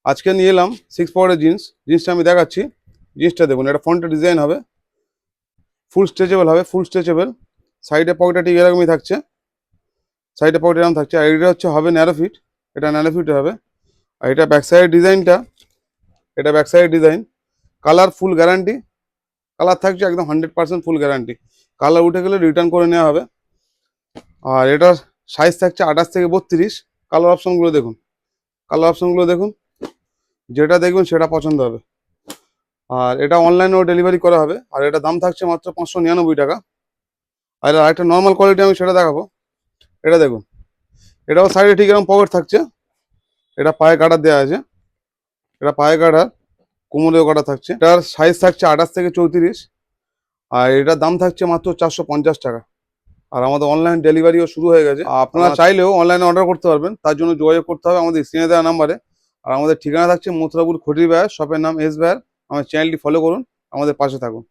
আজকে নিয়ে এলাম 6 পকেটের জিন্সটা আমি দেখাচ্ছি। জিন্সটা দেখুন, এটা ফ্রন্টে ডিজাইন হবে, ফুল স্ট্রেচেবল হবে, ফুল স্ট্রেচেবল। সাইডে পকেটটা ঠিক এরকমই থাকছে, সাইডে পকেট এরকম থাকছে। আর এটা হচ্ছে হবে ন্যারো ফিট, এটা ন্যারো ফিট হবে। আর এটা ব্যাক সাইড ডিজাইনটা, এটা back side design. Colour full guarantee, colour থাকছে একদম 100% ফুল গ্যারান্টি। কালার উঠে গেলে রিটার্ন করে নেওয়া হবে। আর এটার সাইজ থাকছে 28 থেকে 32। কালার অপশনগুলো দেখুন, কালার অপশনগুলো দেখুন, যেটা দেখবেন সেটা পছন্দ হবে। আর এটা অনলাইনেও ডেলিভারি করা হবে। আর এটা দাম থাকছে মাত্র 599 টাকা। আর একটা নর্মাল কোয়ালিটি আমি সেটা দেখাবো। এটা দেখুন, এটাও সাইডে ঠিক এরকম পকেট থাকছে, এটা পায়ে কাটার দেওয়া আছে, এটা পায়ে কাটার, কোমরেও কাটা থাকছে। এটার সাইজ থাকছে 28 থেকে 34। আর এটার দাম থাকছে মাত্র 450 টাকা। আর আমাদের অনলাইন ডেলিভারিও শুরু হয়ে গেছে, আপনারা চাইলেও অনলাইনে অর্ডার করতে পারবেন। তার জন্য যোগাযোগ করতে হবে আমাদের স্ক্রিনে দেওয়া নাম্বারে। আর আমাদের ঠিকানা থাকছে মথুরাপুর খটির বাজার, শপের নাম এস বাজার। আমার চ্যানেলটি ফলো করুন, আমাদের পাশে থাকুন।